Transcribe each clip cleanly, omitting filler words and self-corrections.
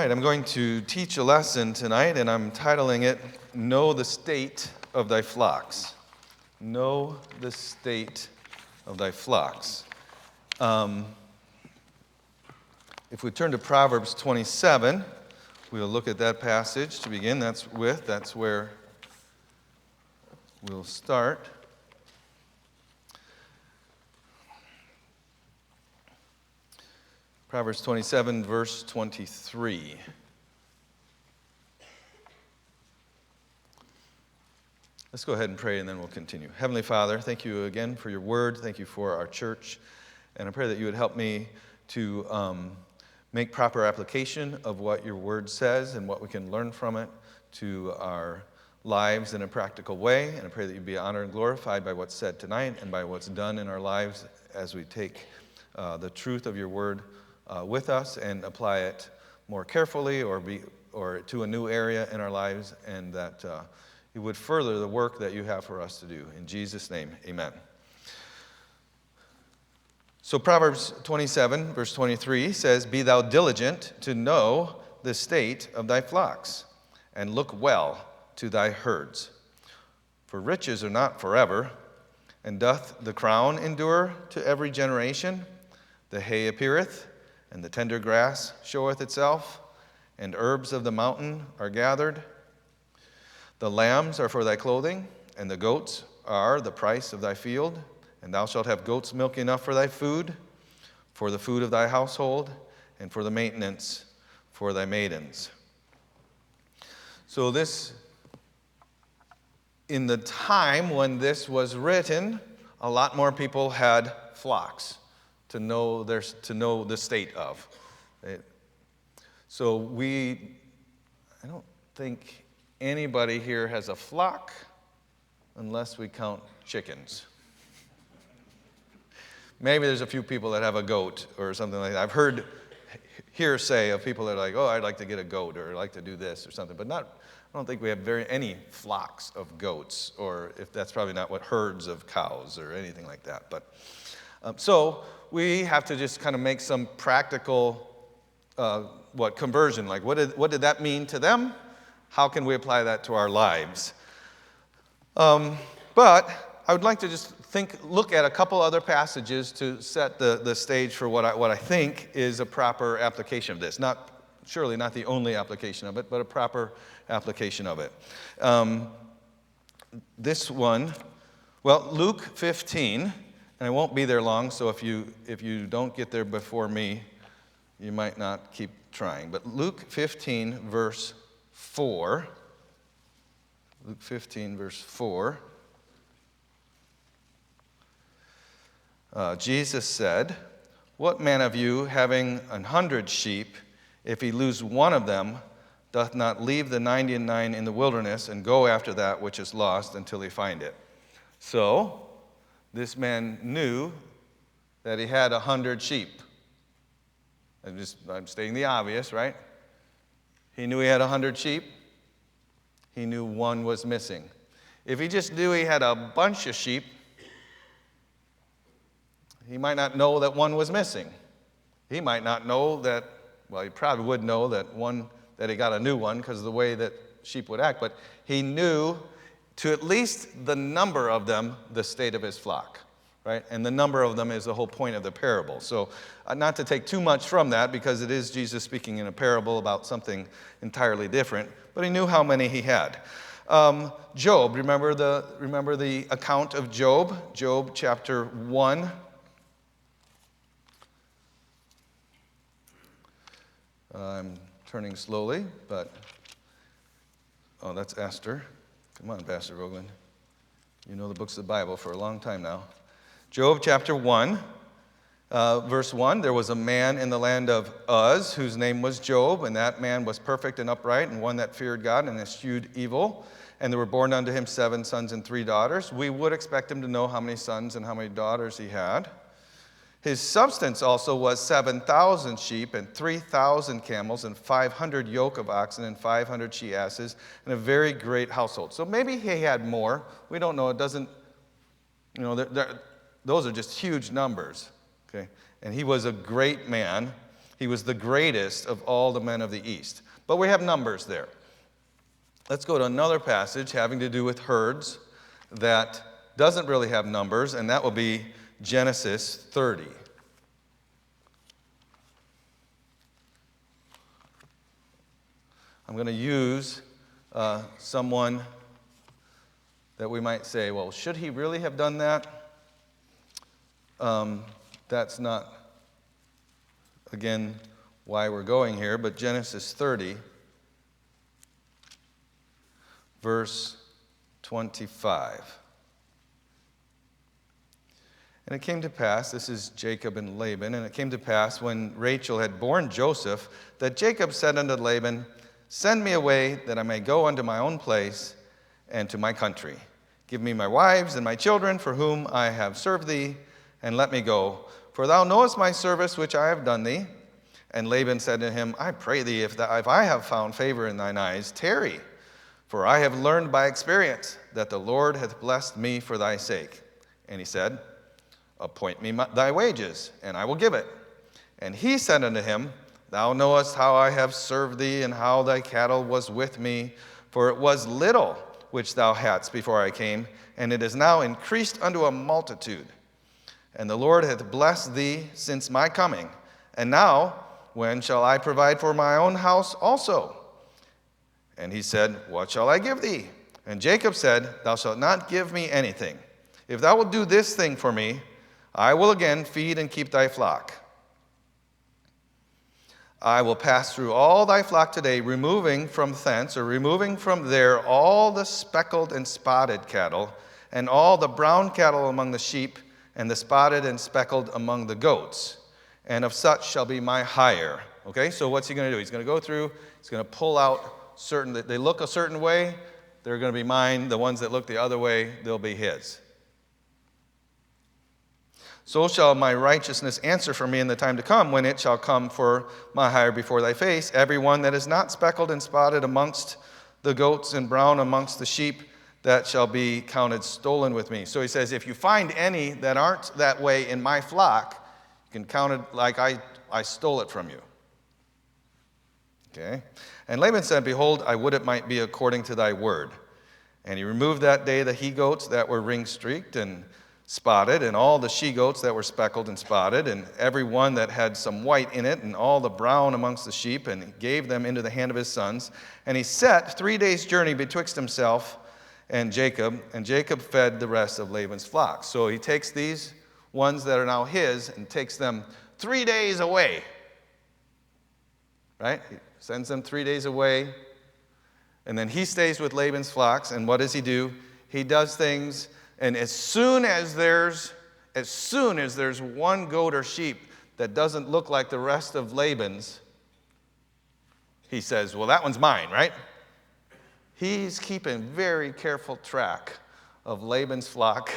right, I'm going to teach a lesson tonight, and I'm titling it, Know the State of Thy Flocks. Know the State of Thy Flocks. If we turn to Proverbs 27, we'll look at that passage to begin. That's where we'll start. Proverbs 27, verse 23. Let's go ahead and pray, and then we'll continue. Heavenly Father, thank you again for your word. Thank you for our church. And I pray that you would help me to make proper application of what your word says and what we can learn from it to our lives in a practical way. And I pray that you be honored and glorified by what's said tonight and by what's done in our lives as we take the truth of your word with us and apply it more carefully or to a new area in our lives, and that you would further the work that you have for us to do. In Jesus' name, amen. So Proverbs 27, verse 23 says, Be thou diligent to know the state of thy flocks, and look well to thy herds. For riches are not forever, and doth the crown endure to every generation? The hay appeareth, and the tender grass showeth itself, and herbs of the mountain are gathered. The lambs are for thy clothing, and the goats are the price of thy field. And thou shalt have goats' milk enough for thy food, for the food of thy household, and for the maintenance for thy maidens. So this, in the time when this was written, a lot more people had flocks to know the state of. So I don't think anybody here has a flock unless we count chickens. Maybe there's a few people that have a goat or something like that. I've heard hearsay of people that are like, oh, I'd like to get a goat or I'd like to do this or something, but I don't think we have any flocks of goats, or if that's probably not what herds of cows or anything like that. But so we have to just kind of make some practical conversion. Like what did that mean to them? How can we apply that to our lives? But I would like to just look at a couple other passages to set the stage for what I think is a proper application of this. Surely not the only application of it, but a proper application of it. This one, Luke 15, and I won't be there long, so if you don't get there before me, you might not keep trying. But Luke 15, verse 4. Luke 15, verse 4. Jesus said, What man of you, having 100 sheep, if he lose one of them, doth not leave the 99 in the wilderness and go after that which is lost until he find it? So, this man knew that he had 100 sheep. I'm stating the obvious, right? He knew he had 100 sheep. He knew one was missing. If he just knew he had a bunch of sheep, he might not know that one was missing. He might not know that, he probably would know that he got a new one because of the way that sheep would act, but he knew to at least the number of them, the state of his flock, right? And the number of them is the whole point of the parable. So not to take too much from that, because it is Jesus speaking in a parable about something entirely different, but he knew how many he had. Job, remember the account of Job? Job chapter 1. I'm turning slowly, but, that's Esther. Come on, Pastor Rogland. You know the books of the Bible for a long time now. Job chapter 1, verse 1, there was a man in the land of Uz whose name was Job, and that man was perfect and upright, and one that feared God and eschewed evil. And there were born unto him 7 sons and 3 daughters. We would expect him to know how many sons and how many daughters he had. His substance also was 7,000 sheep and 3,000 camels and 500 yoke of oxen and 500 she-asses and a very great household. So maybe he had more. We don't know. It doesn't, those are just huge numbers. Okay, and he was a great man. He was the greatest of all the men of the East. But we have numbers there. Let's go to another passage having to do with herds that doesn't really have numbers, and that will be Genesis 30. I'm going to use someone that we might say, well, should he really have done that? That's not, again, why we're going here, but Genesis 30, verse 25. And it came to pass, this is Jacob and Laban, and it came to pass when Rachel had borne Joseph, that Jacob said unto Laban, Send me away, that I may go unto my own place and to my country. Give me my wives and my children, for whom I have served thee, and let me go. For thou knowest my service which I have done thee. And Laban said to him, I pray thee, if I have found favor in thine eyes, tarry. For I have learned by experience that the Lord hath blessed me for thy sake. And he said, Appoint me thy wages, and I will give it. And he said unto him, Thou knowest how I have served thee, and how thy cattle was with me. For it was little which thou hadst before I came, and it is now increased unto a multitude. And the Lord hath blessed thee since my coming. And now, when shall I provide for my own house also? And he said, What shall I give thee? And Jacob said, Thou shalt not give me anything. If thou wilt do this thing for me, I will again feed and keep thy flock. I will pass through all thy flock today, removing from thence, or removing from there, all the speckled and spotted cattle, and all the brown cattle among the sheep, and the spotted and speckled among the goats. And of such shall be my hire. Okay, so what's he going to do? He's going to go through, he's going to pull out certain, they look a certain way, they're going to be mine. The ones that look the other way, they'll be his. So shall my righteousness answer for me in the time to come, when it shall come for my hire before thy face. Every one that is not speckled and spotted amongst the goats and brown amongst the sheep, that shall be counted stolen with me. So he says, if you find any that aren't that way in my flock, you can count it like I stole it from you. Okay? And Laban said, Behold, I would it might be according to thy word. And he removed that day the he-goats that were ring-streaked and spotted, and all the she-goats that were speckled and spotted, and every one that had some white in it, and all the brown amongst the sheep, and he gave them into the hand of his sons. And he set 3 days' journey betwixt himself and Jacob fed the rest of Laban's flocks. So he takes these ones that are now his and takes them 3 days away. Right? He sends them 3 days away, and then he stays with Laban's flocks, and what does he do? He does things. And as soon as there's one goat or sheep that doesn't look like the rest of Laban's, he says, well, that one's mine, right? He's keeping very careful track of Laban's flock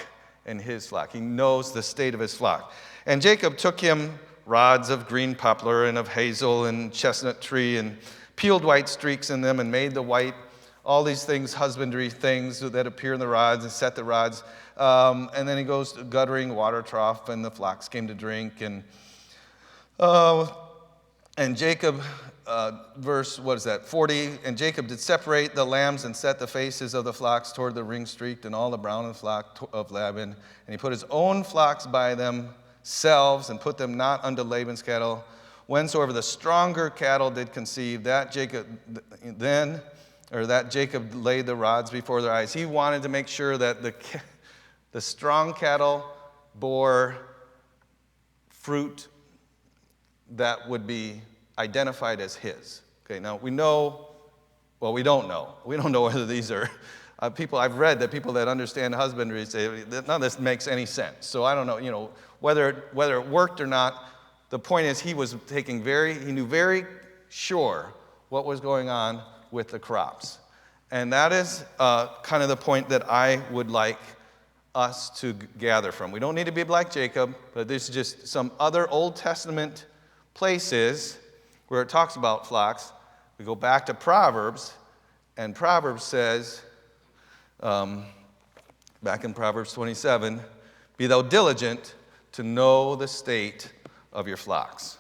and his flock. He knows the state of his flock. And Jacob took him rods of green poplar and of hazel and chestnut tree and peeled white streaks in them and made the white, all these things, husbandry things that appear in the rods, and set the rods. And then he goes to guttering water trough, and the flocks came to drink. And Jacob, verse, 40, and Jacob did separate the lambs and set the faces of the flocks toward the ring-streaked and all the brown in the flock of Laban. And he put his own flocks by themselves and put them not unto Laban's cattle. Whensoever the stronger cattle did conceive, that Jacob laid the rods before their eyes. He wanted to make sure that the strong cattle bore fruit that would be identified as his. Okay, now we don't know. We don't know whether these are people. I've read that people that understand husbandry say none of this makes any sense. So I don't know, whether it worked or not. The point is he knew very sure what was going on with the crops. And that is kind of the point that I would like us to gather from. We don't need to be like Jacob, but there's just some other Old Testament places where it talks about flocks. We go back to Proverbs, and Proverbs says, back in Proverbs 27, be thou diligent to know the state of your flocks.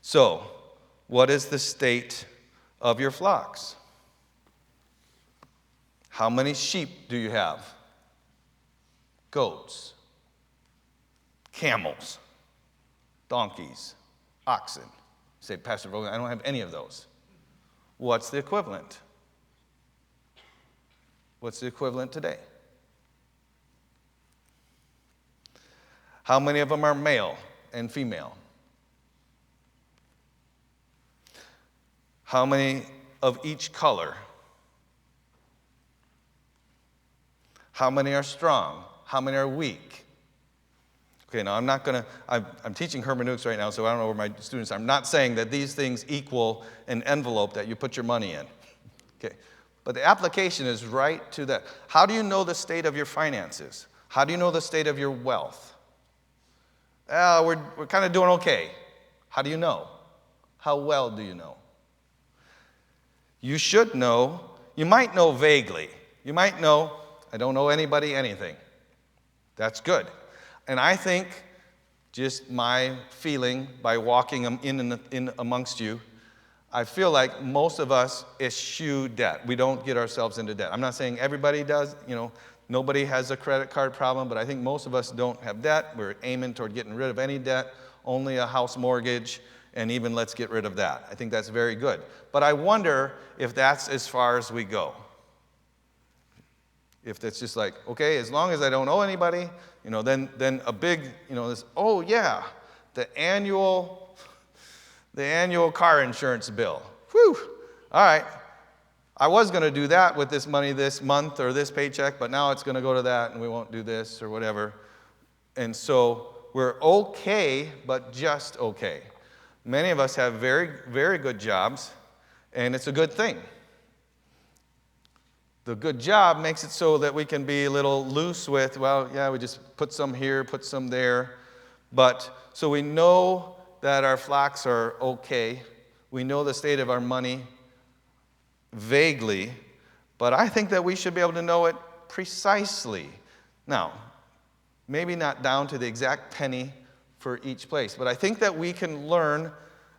So, what is the state of your flocks? How many sheep do you have? Goats, camels, donkeys, oxen. You say, Pastor Vogel, I don't have any of those. What's the equivalent? What's the equivalent today? How many of them are male and female? How many of each color? How many are strong? How many are weak? Okay, now I'm teaching hermeneutics right now, so I don't know where my students are. I'm not saying that these things equal an envelope that you put your money in. Okay, but the application is right to that. How do you know the state of your finances? How do you know the state of your wealth? We're kind of doing okay. How do you know? How well do you know? You should know. You might know vaguely. You might know, I don't know anybody anything. That's good. And I think, just my feeling by walking in amongst you, I feel like most of us eschew debt. We don't get ourselves into debt. I'm not saying everybody does, nobody has a credit card problem, but I think most of us don't have debt. We're aiming toward getting rid of any debt, only a house mortgage, and even let's get rid of that. I think that's very good. But I wonder if that's as far as we go. If it's just like, okay, as long as I don't owe anybody, then a big, this, oh yeah, the annual car insurance bill. Whew, all right. I was going to do that with this money this month or this paycheck, but now it's going to go to that and we won't do this or whatever. And so we're okay, but just okay. Many of us have very, very good jobs, and it's a good thing. The good job makes it so that we can be a little loose with, we just put some here, put some there. But so we know that our flocks are okay. We know the state of our money vaguely, but I think that we should be able to know it precisely. Now, maybe not down to the exact penny for each place, but I think that we can learn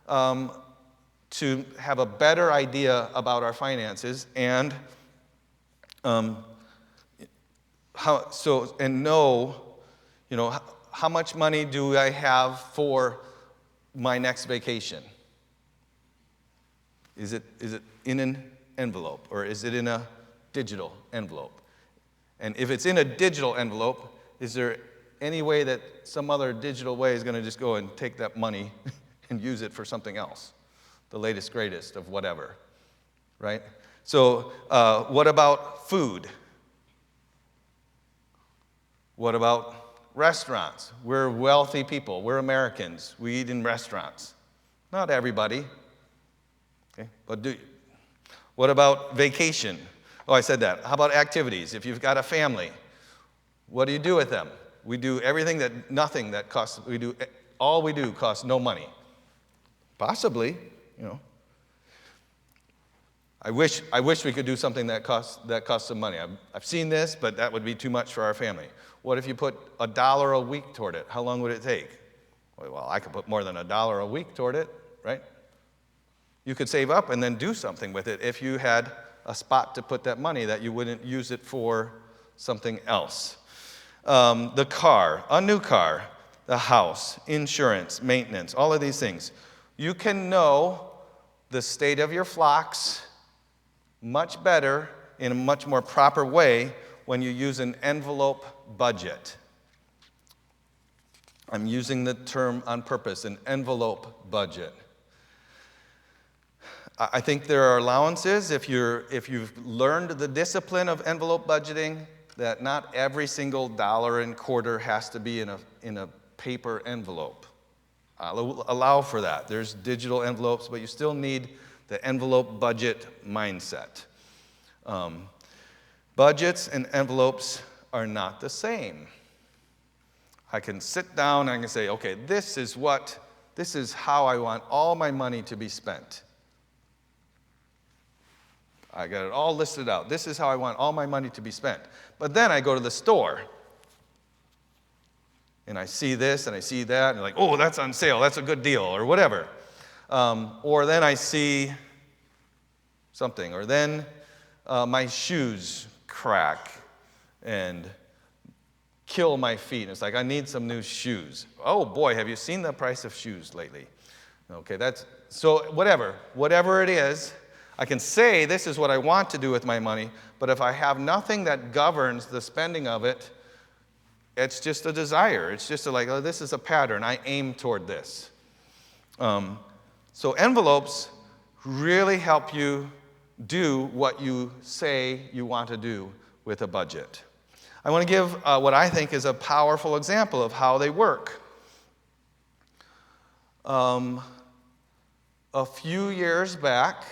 to have a better idea about our finances and know, how much money do I have for my next vacation? Is it in an envelope or is it in a digital envelope? And if it's in a digital envelope, is there any way that some other digital way is going to just go and take that money and use it for something else? The latest, greatest of whatever, right? So what about food? What about restaurants? We're wealthy people. We're Americans. We eat in restaurants. Not everybody. Okay, but what about vacation? Oh, I said that. How about activities? If you've got a family, what do you do with them? We do nothing that costs, all we do costs no money. Possibly, I wish we could do something that costs some money. I've seen this, but that would be too much for our family. What if you put $1 a week toward it? How long would it take? Well, I could put more than $1 a week toward it, right? You could save up and then do something with it if you had a spot to put that money that you wouldn't use it for something else. The car, a new car, the house, insurance, maintenance, all of these things. You can know the state of your flocks much better, in a much more proper way, when you use an envelope budget. I'm using the term on purpose, an envelope budget. I think there are allowances if you've learned the discipline of envelope budgeting, that not every single dollar and quarter has to be in a paper envelope. I'll allow for that. There's digital envelopes, but you still need the envelope budget mindset. Budgets and envelopes are not the same. I can sit down and I can say, okay, this is how I want all my money to be spent. I got it all listed out. This is how I want all my money to be spent. But then I go to the store, and I see this and I see that, and like, oh, that's on sale, that's a good deal, or whatever. Or then I see something. Or then my shoes crack and kill my feet. And it's like, I need some new shoes. Oh boy, have you seen the price of shoes lately? Okay, so whatever it is, I can say this is what I want to do with my money, but if I have nothing that governs the spending of it, it's just a desire. It's just like, oh, this is a pattern. I aim toward this. So envelopes really help you do what you say you want to do with a budget. I want to give what I think is a powerful example of how they work. A few years back,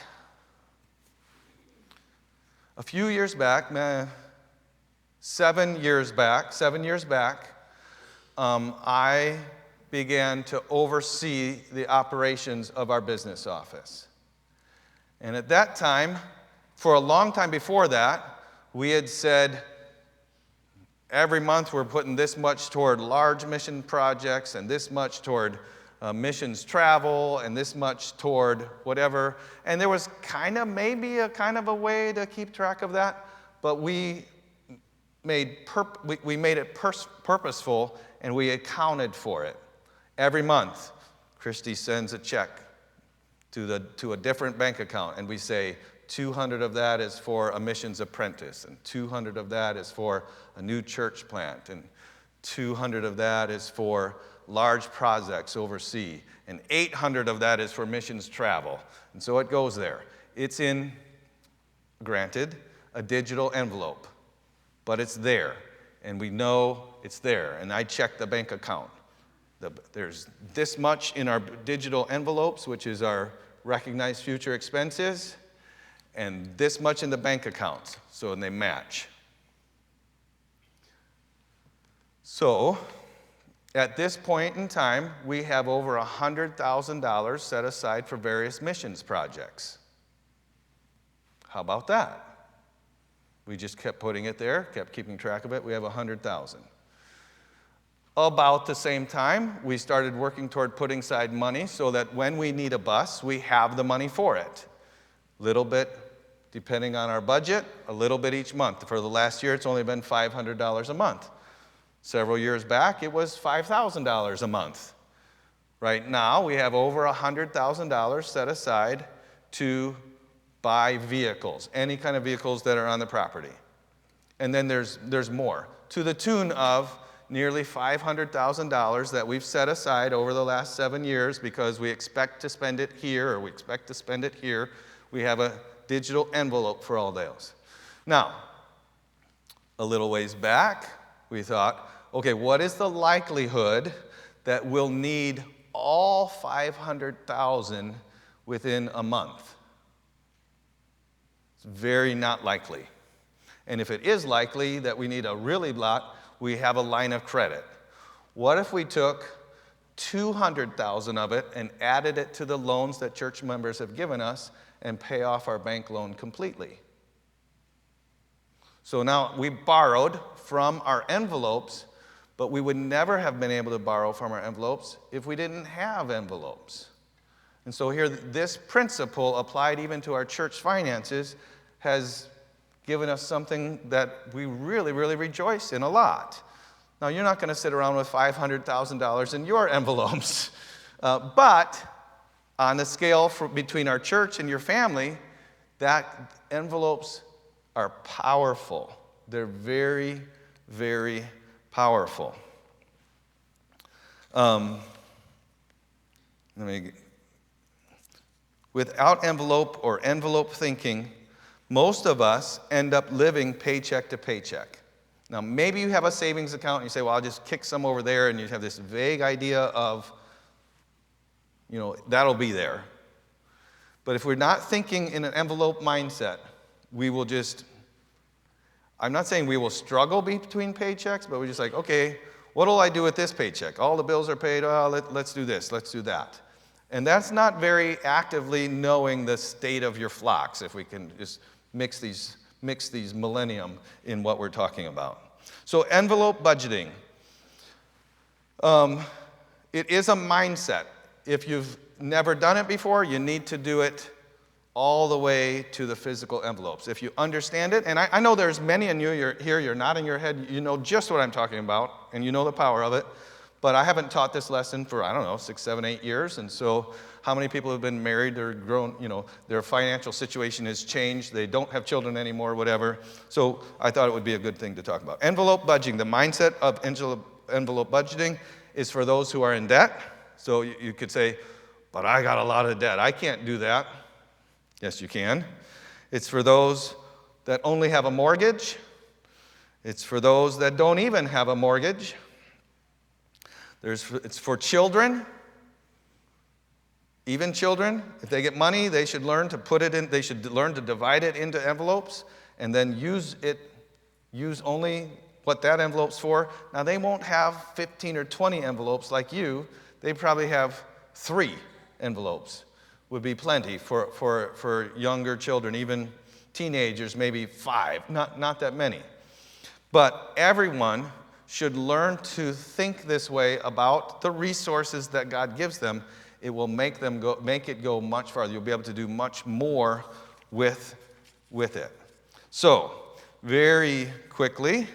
7 years back, I began to oversee the operations of our business office. And at that time, for a long time before that, we had said, every month we're putting this much toward large mission projects and this much toward missions travel and this much toward whatever. And there was maybe a way to keep track of that, but we made it purposeful and we accounted for it. Every month, Christy sends a check to a different bank account, and we say 200 of that is for a missions apprentice, and 200 of that is for a new church plant, and 200 of that is for large projects overseas, and 800 of that is for missions travel. And so it goes there. It's in, granted, a digital envelope, but it's there, and we know it's there. And I check the bank account. There's this much in our digital envelopes, which is our recognized future expenses, and this much in the bank accounts, so they match. So, at this point in time, we have over $100,000 set aside for various missions projects. How about that? We just kept putting it there, kept keeping track of it. We have $100,000. About the same time, we started working toward putting aside money so that when we need a bus, we have the money for it. Little bit, depending on our budget, a little bit each month. For the last year, it's only been $500 a month. Several years back, it was $5,000 a month. Right now, we have over $100,000 set aside to buy vehicles, any kind of vehicles that are on the property. And then there's more, to the tune of nearly $500,000 that we've set aside over the last 7 years because we expect to spend it here or we expect to spend it here. We have a digital envelope for all those. Now, a little ways back, we thought, okay, what is the likelihood that we'll need all $500,000 within a month? It's very not likely. And if it is likely that we need a really lot, we have a line of credit. What if we took $200,000 of it and added it to the loans that church members have given us and pay off our bank loan completely? So now we borrowed from our envelopes, but we would never have been able to borrow from our envelopes if we didn't have envelopes. And so here, this principle applied even to our church finances has given us something that we really, really rejoice in a lot. Now, you're not going to sit around with $500,000 in your envelopes, but on the scale between our church and your family, that envelopes are powerful. They're very, very powerful. Without envelope or envelope thinking, most of us end up living paycheck to paycheck. Now, maybe you have a savings account and you say, well, I'll just kick some over there, and you have this vague idea of, that'll be there. But if we're not thinking in an envelope mindset, we will just, I'm not saying we will struggle between paychecks, but we're just like, okay, what will I do with this paycheck? All the bills are paid, let's do this, let's do that. And that's not very actively knowing the state of your flocks, if we can just mix these millennium in what we're talking about. So envelope budgeting. It is a mindset. If you've never done it before, you need to do it all the way to the physical envelopes. If you understand it, and I know there's many in you, you're nodding your head, you know just what I'm talking about, and you know the power of it, but I haven't taught this lesson for, 6, 7, 8 years, and so how many people have been married, they're grown, their financial situation has changed, they don't have children anymore, whatever, so I thought it would be a good thing to talk about. Envelope budgeting, the mindset of envelope budgeting is for those who are in debt. So you could say, but I got a lot of debt, I can't do that. Yes, you can. It's for those that only have a mortgage. It's for those that don't even have a mortgage. It's for children. Even children, if they get money, they should learn to put it in, they should learn to divide it into envelopes and then use only what that envelope's for. Now, they won't have 15 or 20 envelopes like you. They probably have 3 envelopes. Would be plenty for younger children, even teenagers, maybe 5, not that many. But everyone should learn to think this way about the resources that God gives them. It will make it go much farther. You'll be able to do much more with it. So, very quickly.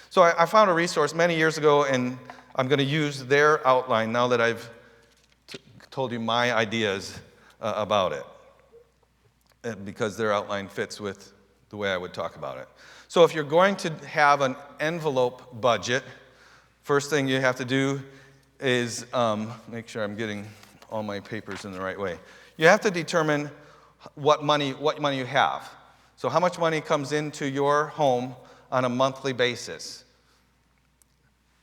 So I found a resource many years ago, and I'm going to use their outline now that I've told you my ideas about it, because their outline fits with the way I would talk about it. So if you're going to have an envelope budget, first thing you have to do is make sure I'm getting all my papers in the right way. You have to determine what money you have. So how much money comes into your home on a monthly basis?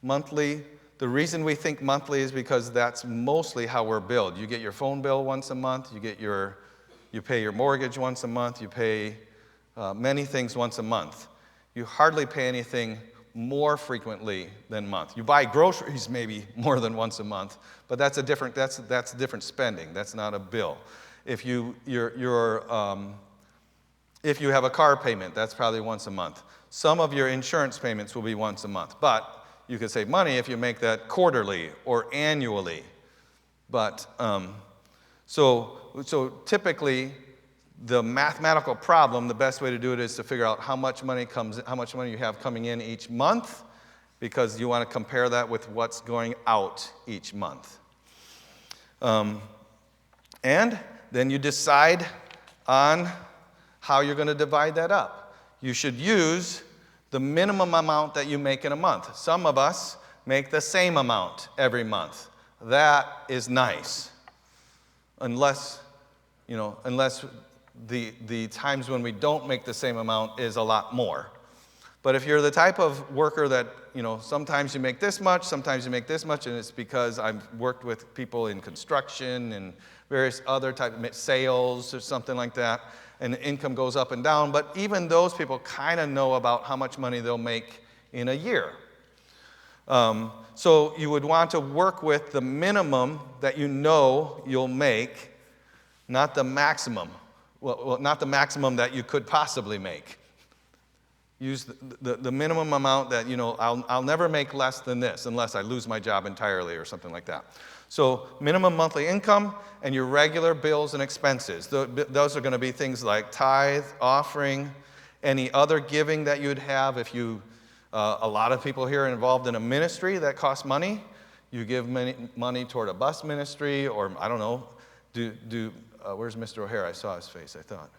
Monthly. The reason we think monthly is because that's mostly how we're billed. You get your phone bill once a month, you pay your mortgage once a month, you pay many things once a month. You hardly pay anything more frequently than a month. You buy groceries maybe more than once a month, but that's different spending. That's not a bill. If you have a car payment, that's probably once a month. Some of your insurance payments will be once a month, but you could save money if you make that quarterly or annually. But so typically, the mathematical problem, the best way to do it is to figure out how much money you have coming in each month, because you want to compare that with what's going out each month. And then you decide on how you're going to divide that up. You should use the minimum amount that you make in a month. Some of us make the same amount every month. That is nice. Unless the times when we don't make the same amount is a lot more. But if you're the type of worker that, sometimes you make this much, sometimes you make this much, and it's because I've worked with people in construction and various other type of sales or something like that, and the income goes up and down, but even those people kind of know about how much money they'll make in a year. So you would want to work with the minimum that you know you'll make, not the maximum. Well, not the maximum that you could possibly make. Use the minimum amount that, I'll never make less than this unless I lose my job entirely or something like that. So minimum monthly income and your regular bills and expenses. Those are going to be things like tithe, offering, any other giving that you'd have. If a lot of people here are involved in a ministry that costs money, you give money toward a bus ministry, or I don't know, where's Mr. O'Hare? I saw his face, I thought.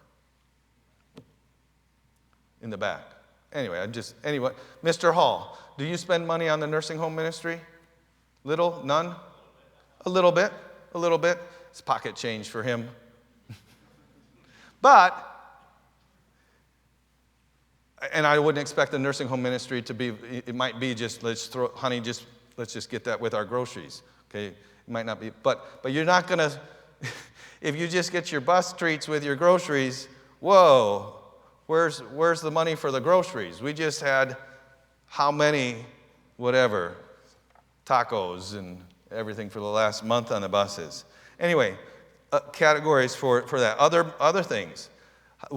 In the back. Anyway, Mr. Hall, do you spend money on the nursing home ministry? Little? None? A little bit. It's pocket change for him. And I wouldn't expect the nursing home ministry to be, it might be just, let's just get that with our groceries. Okay? It might not be, but you're not going to, if you just get your bus treats with your groceries, whoa, where's the money for the groceries? We just had how many, whatever, tacos and everything for the last month on the buses. Anyway, categories for that. Other things.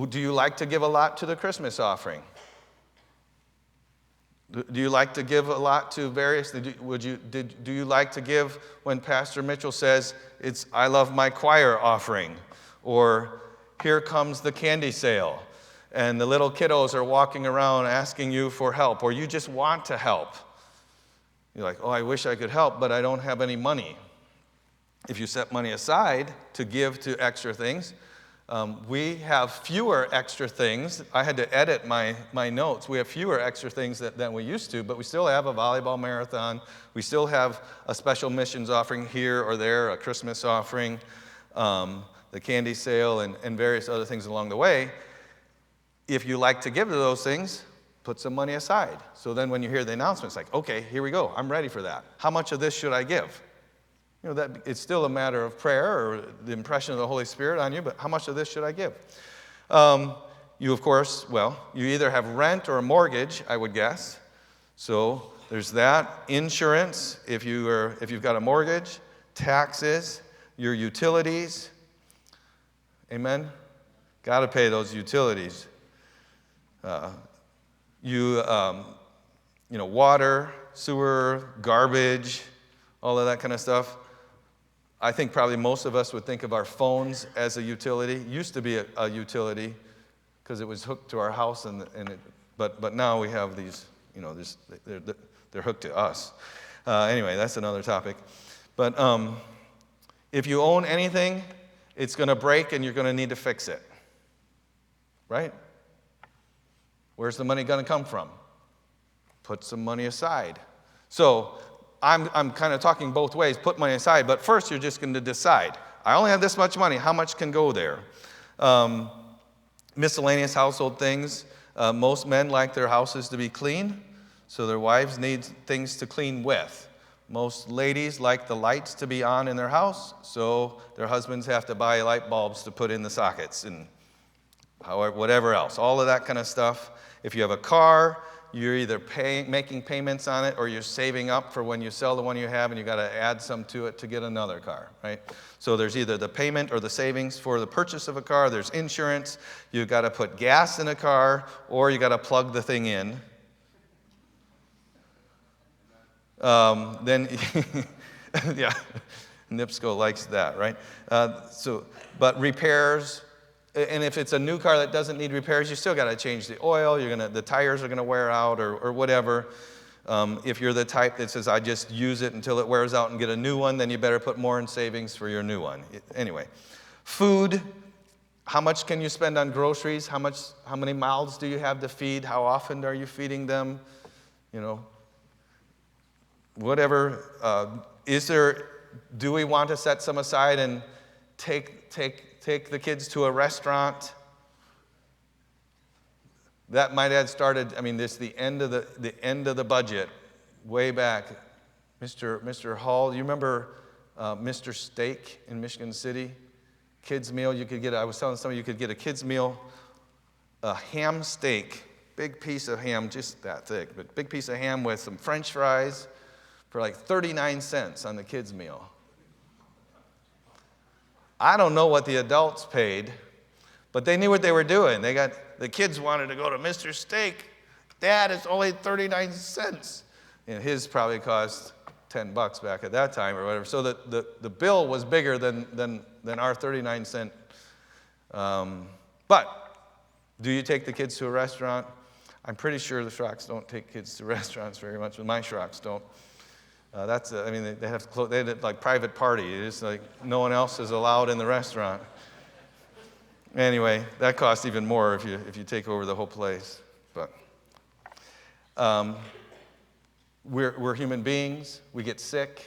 Do you like to give a lot to the Christmas offering? Do you like to give a lot to various? Do you like to give when Pastor Mitchell says it's "I love my choir" offering, or "Here comes the candy sale," and the little kiddos are walking around asking you for help, or you just want to help? You're like, "Oh, I wish I could help, but I don't have any money." If you set money aside to give to extra things, we have fewer extra things. I had to edit my notes. We have fewer extra things than we used to, but we still have a volleyball marathon. We still have a special missions offering here or there, a Christmas offering, the candy sale, and various other things along the way. If you like to give to those things, put some money aside. So then when you hear the announcement, it's like, okay, here we go. I'm ready for that. How much of this should I give? That it's still a matter of prayer or the impression of the Holy Spirit on you, but how much of this should I give? You, of course, you either have rent or a mortgage, I would guess. So there's that. Insurance, if you've got a mortgage, taxes, your utilities. Amen? Got to pay those utilities. Water, sewer, garbage, all of that kind of stuff. I think probably most of us would think of our phones as a utility. It used to be a utility because it was hooked to our house, but now we have these, they're hooked to us. Anyway, that's another topic. But if you own anything, it's going to break and you're going to need to fix it. Right? Where's the money going to come from? Put some money aside. So I'm kind of talking both ways. Put money aside, but first you're just going to decide. I only have this much money. How much can go there? Miscellaneous household things. Most men like their houses to be clean, so their wives need things to clean with. Most ladies like the lights to be on in their house, so their husbands have to buy light bulbs to put in the sockets and whatever else. All of that kind of stuff. If you have a car, you're either making payments on it or you're saving up for when you sell the one you have and you got to add some to it to get another car, right? So there's either the payment or the savings for the purchase of a car. There's insurance. You've got to put gas in a car or you got to plug the thing in. Then, yeah, NIPSCO likes that, right? But repairs. And if it's a new car that doesn't need repairs, you still got to change the oil. The tires are going to wear out or whatever. If you're the type that says, I just use it until it wears out and get a new one, then you better put more in savings for your new one. Anyway, food. How much can you spend on groceries? How many mouths do you have to feed? How often are you feeding them? Whatever. Do we want to set some aside and take the kids to a restaurant? That might have started, this the end of the budget, way back. Mr. Hall, you remember Mr. Steak in Michigan City? Kids meal, I was telling somebody you could get a kids meal, a ham steak, big piece of ham, just that thick, but big piece of ham with some French fries for like 39 cents on the kids meal. I don't know what the adults paid, but they knew what they were doing. The kids wanted to go to Mr. Steak. Dad, it's only 39 cents. And his probably cost $10 back at that time or whatever. So the bill was bigger than our 39 cent. But do you take the kids to a restaurant? I'm pretty sure the Shrocks don't take kids to restaurants very much, but my Shrocks don't. They have like private party. It's like no one else is allowed in the restaurant. Anyway, that costs even more if you take over the whole place. But we're human beings. We get sick.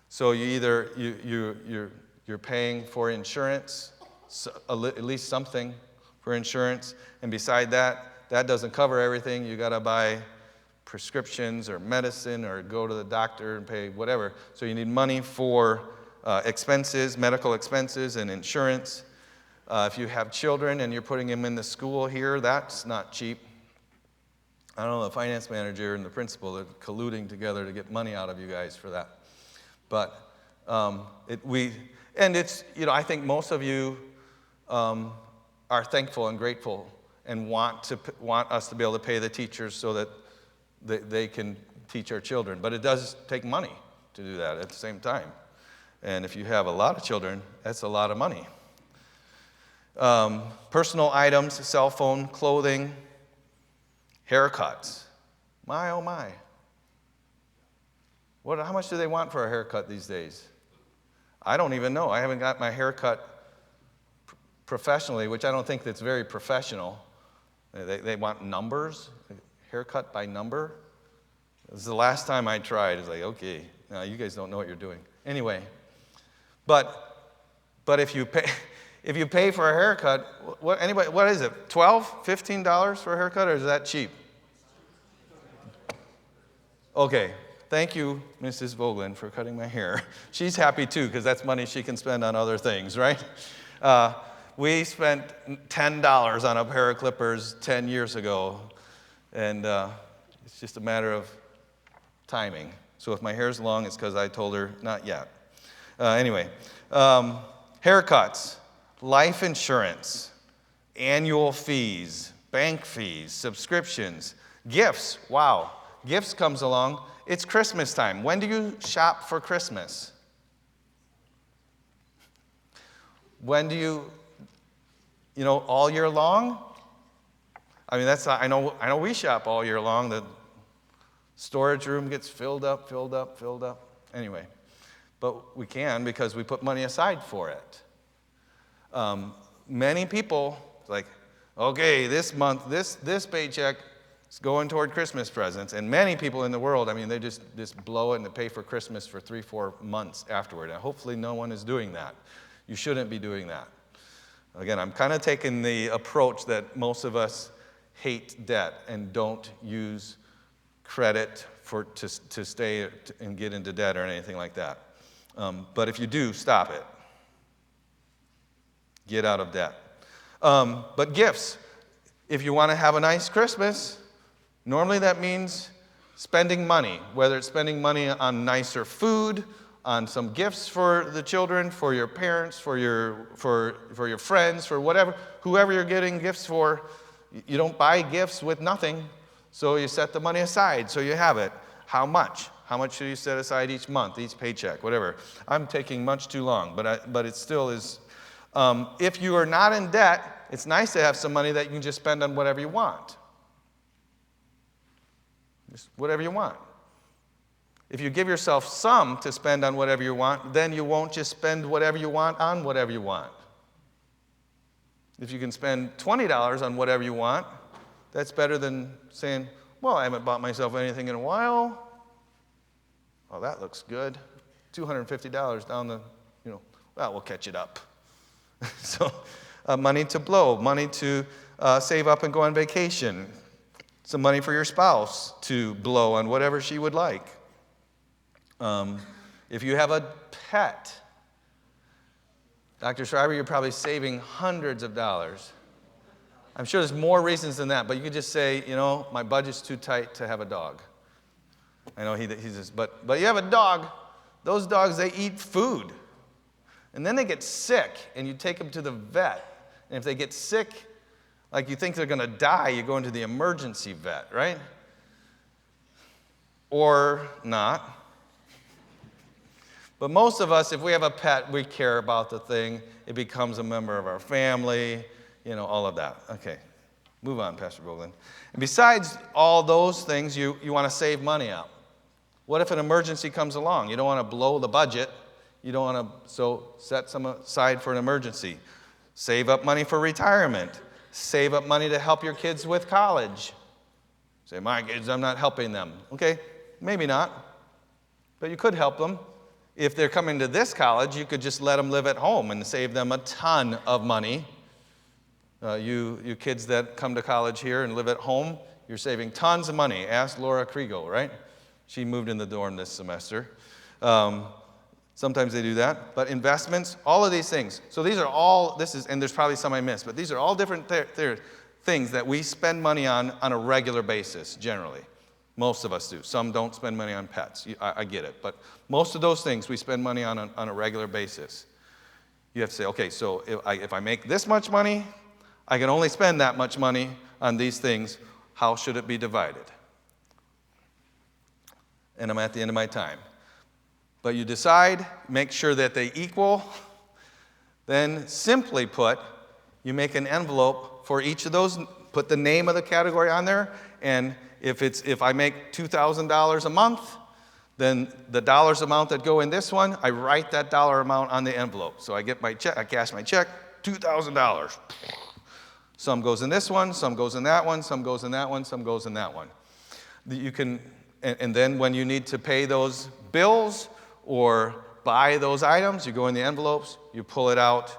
So you're paying for insurance, at least something for insurance, and beside that doesn't cover everything. You got to buy prescriptions or medicine or go to the doctor and pay whatever. So you need money for expenses, medical expenses, and insurance. If you have children and you're putting them in the school here, that's not cheap. I don't know, the finance manager and the principal are colluding together to get money out of you guys for that. But I think most of you are thankful and grateful and want us to be able to pay the teachers so that they can teach our children. But it does take money to do that at the same time. And if you have a lot of children, that's a lot of money. Personal items, cell phone, clothing, haircuts. My, oh my. How much do they want for a haircut these days? I don't even know. I haven't got my haircut professionally, which I don't think that's very professional. They want numbers, haircut by number. This is the last time I tried. It's like, okay, no, you guys don't know what you're doing. Anyway, but if you pay for a haircut, what is it? $12, $15 for a haircut, or is that cheap? Okay. Thank you, Mrs. Vogelin, for cutting my hair. She's happy too, because that's money she can spend on other things, right? We spent $10 on a pair of clippers 10 years ago, and it's just a matter of timing. So if my hair's long, it's because I told her not yet. Anyway, haircuts, life insurance, annual fees, bank fees, subscriptions, gifts. Wow, gifts comes along. It's Christmas time. When do you shop for Christmas? When do you all year long? I mean, I know we shop all year long. The storage room gets filled up. Anyway, but we can because we put money aside for it. Many people, like, okay, this month, this paycheck, it's going toward Christmas presents. And many people in the world, I mean, they just blow it and they pay for Christmas for 3-4 months afterward. And hopefully no one is doing that. You shouldn't be doing that. Again, I'm kind of taking the approach that most of us hate debt and don't use credit to stay and get into debt or anything like that. But if you do, stop it. Get out of debt. But gifts. If you want to have a nice Christmas, normally that means spending money, whether it's spending money on nicer food, on some gifts for the children, for your parents, for your friends, for whoever you're getting gifts for. You don't buy gifts with nothing, so you set the money aside so you have it. How much? How much should you set aside each month, each paycheck, whatever? I'm taking much too long, but it still is. If you are not in debt, it's nice to have some money that you can just spend on whatever you want. Just whatever you want. If you give yourself some to spend on whatever you want, then you won't just spend whatever you want on whatever you want. If you can spend $20 on whatever you want, that's better than saying, well, I haven't bought myself anything in a while. Oh, that looks good. $250 down the, well, we'll catch it up. So money to blow, money to save up and go on vacation. Some money for your spouse to blow on whatever she would like. If you have a pet, Dr. Schreiber, you're probably saving hundreds of dollars. I'm sure there's more reasons than that, but you could just say, my budget's too tight to have a dog. I know he's just, but you have a dog. Those dogs, they eat food. And then they get sick, and you take them to the vet. And if they get sick, like you think they're going to die, you go into the emergency vet, right? Or not. But most of us, if we have a pet, we care about the thing. It becomes a member of our family, all of that. Okay, move on, Pastor Boglin. And besides all those things, you want to save money up. What if an emergency comes along? You don't want to blow the budget. You don't want to, so set some aside for an emergency. Save up money for retirement. Save up money to help your kids with college. Say, my kids, I'm not helping them. Okay, maybe not. But you could help them. If they're coming to this college, you could just let them live at home and save them a ton of money. You kids that come to college here and live at home, you're saving tons of money. Ask Laura Kriegel, right? She moved in the dorm this semester. Sometimes they do that. But investments, all of these things. So these are all, and there's probably some I missed, but these are all different things that we spend money on a regular basis, generally. Most of us do. Some don't spend money on pets. I get it. But most of those things we spend money on a regular basis. You have to say, okay, so if I make this much money, I can only spend that much money on these things. How should it be divided? and I'm at the end of my time. But you decide, make sure that they equal, then simply put, you make an envelope for each of those, put the name of the category on there, and if I make $2,000 a month, then the dollars amount that go in this one, I write that dollar amount on the envelope. So I get my check, I cash my check, $2,000. Some goes in this one, some goes in that one, some goes in that one, some goes in that one. You can, and then when you need to pay those bills or buy those items, you go in the envelopes, you pull it out,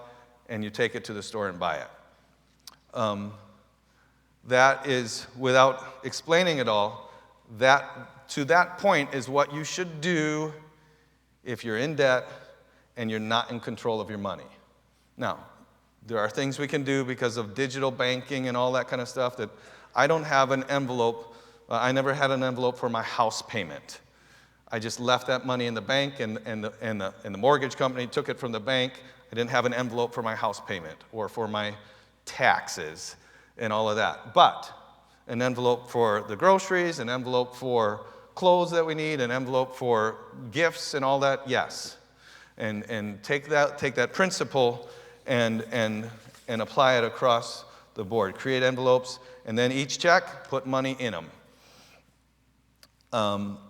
and you take it to the store and buy it. That is, without explaining it all, to that point is what you should do if you're in debt and you're not in control of your money. Now, there are things we can do because of digital banking and all that kind of stuff that I don't have an envelope. I never had an envelope for my house payment. I just left that money in the bank, and the mortgage company took it from the bank. I didn't have an envelope for my house payment or for my taxes and all of that. But an envelope for the groceries, an envelope for clothes that we need, an envelope for gifts and all that, yes. And take that principle and apply it across the board. Create envelopes, and then each check, put money in them.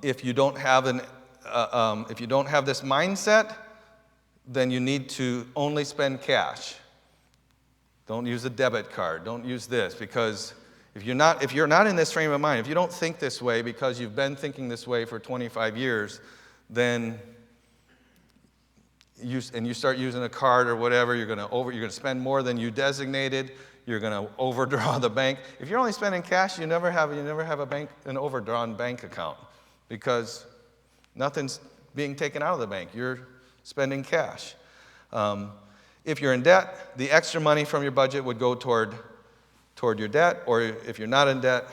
If you don't have this mindset, then you need to only spend cash. Don't use a debit card. Don't use this, because if you're not in this frame of mind, if you don't think this way because you've been thinking this way for 25 years, then you start using a card or whatever, you're going to spend more than you designated. You're going to overdraw the bank. If you're only spending cash, you never have an overdrawn bank account, because nothing's being taken out of the bank. You're spending cash. If you're in debt, the extra money from your budget would go toward your debt, or if you're not in debt,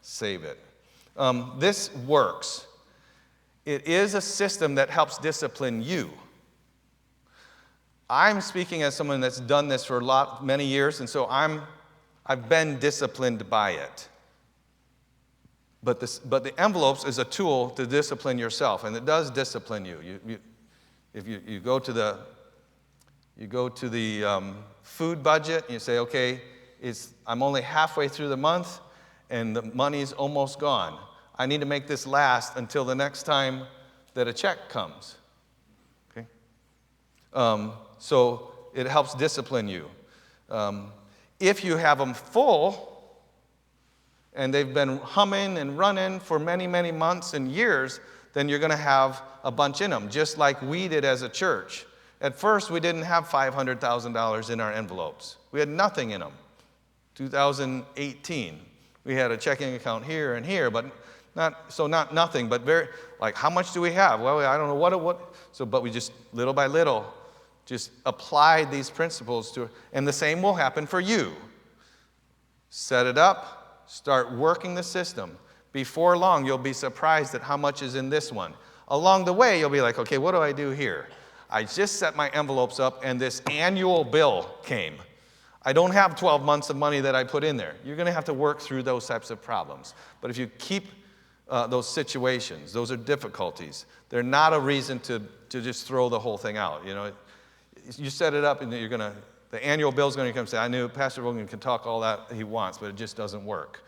save it. This works. It is a system that helps discipline you. I'm speaking as someone that's done this for many years, and so I've been disciplined by it. But the envelopes is a tool to discipline yourself, and it does discipline you. If you go to the food budget and you say, okay, I'm only halfway through the month and the money's almost gone. I need to make this last until the next time that a check comes. Okay? So it helps discipline you. If you have them full and they've been humming and running for many, many months and years, then you're going to have a bunch in them, just like we did as a church. At first, we didn't have $500,000 in our envelopes. We had nothing in them. 2018, we had a checking account here and here, but not nothing, but very, like, how much do we have? Well, I don't know but we just, little by little, just applied these principles to, and the same will happen for you. Set it up, start working the system. Before long, you'll be surprised at how much is in this one. Along the way, you'll be like, okay, what do I do here? I just set my envelopes up, and this annual bill came. I don't have 12 months of money that I put in there. You're going to have to work through those types of problems. But if you keep those situations, those are difficulties. They're not a reason to just throw the whole thing out. You know, you set it up, and the annual bill's going to come and say, I knew Pastor Vogan can talk all that he wants, but it just doesn't work.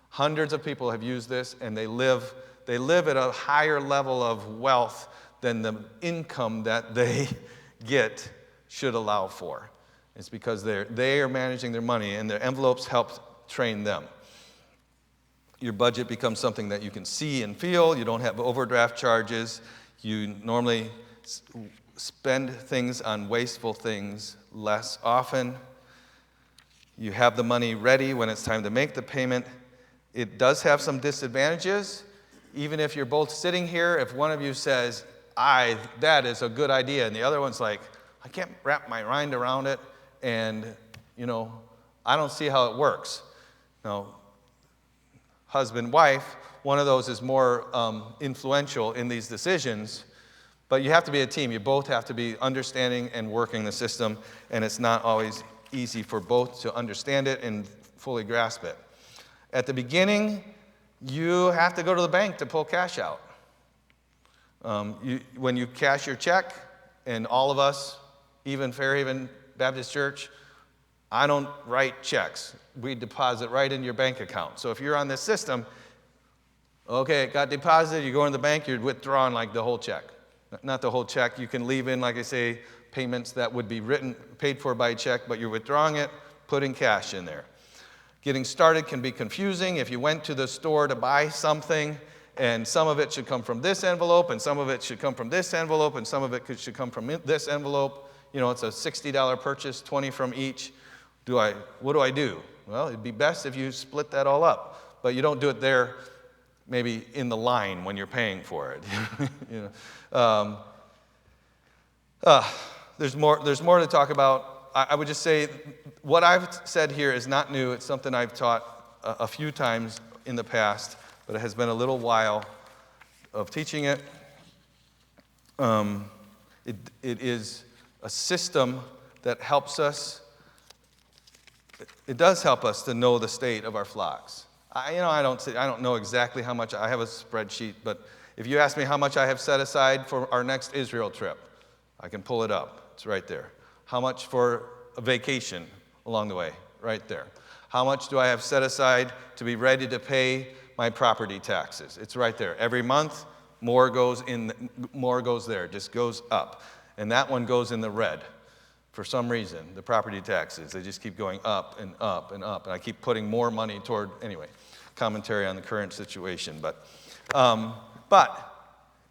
Hundreds of people have used this, and they live at a higher level of wealth than the income that they get should allow for. It's because they are managing their money, and their envelopes help train them. Your budget becomes something that you can see and feel. You don't have overdraft charges. You normally spend things on wasteful things less often. You have the money ready when it's time to make the payment. It does have some disadvantages. Even if you're both sitting here, if one of you says, that is a good idea, and the other one's like, I can't wrap my mind around it, and, I don't see how it works. Now, husband, wife, one of those is more influential in these decisions, but you have to be a team. You both have to be understanding and working the system, and it's not always easy for both to understand it and fully grasp it. At the beginning, you have to go to the bank to pull cash out. When you cash your check, and all of us, even Fairhaven Baptist Church, I don't write checks. We deposit right in your bank account. So if you're on this system, okay, it got deposited, you go in the bank, you're withdrawing like the whole check. Not the whole check. You can leave in, like I say, payments that would be paid for by check, but you're withdrawing it, putting cash in there. Getting started can be confusing. If you went to the store to buy something, and some of it should come from this envelope, and some of it should come from this envelope, and some of it should come from this envelope. You know, it's a $60 purchase, 20 from each. What do I do? Well, it'd be best if you split that all up, but you don't do it there, maybe in the line when you're paying for it. You know, there's more to talk about. I would just say what I've said here is not new. It's something I've taught a few times in the past, but it has been a little while of teaching it. It is a system that helps us. It does help us to know the state of our flocks. I don't know exactly how much. I have a spreadsheet, but if you ask me how much I have set aside for our next Israel trip, I can pull it up. It's right there. How much for a vacation along the way? Right there. How much do I have set aside to be ready to pay my property taxes? It's right there. Every month, more goes there. Just goes up. And that one goes in the red. For some reason, the property taxes, they just keep going up and up and up. And I keep putting more money toward, anyway, commentary on the current situation. But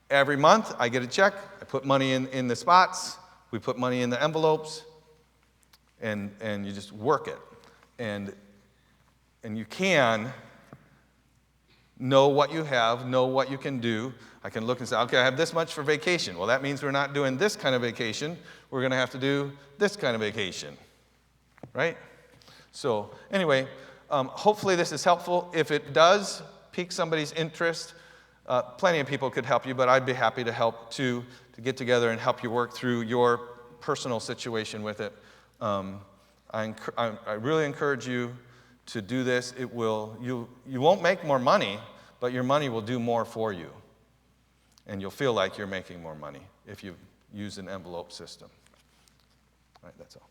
every month, I get a check. I put money in the spots. We put money in the envelopes. And you just work it. And you can know what you have, know what you can do. I can look and say, okay, I have this much for vacation. Well, that means we're not doing this kind of vacation. We're going to have to do this kind of vacation, right? So anyway, hopefully this is helpful. If it does pique somebody's interest, plenty of people could help you, but I'd be happy to help too, to get together and help you work through your personal situation with it. I really encourage you to do this. You won't make more money, but your money will do more for you. And you'll feel like you're making more money if you use an envelope system. All right, that's all.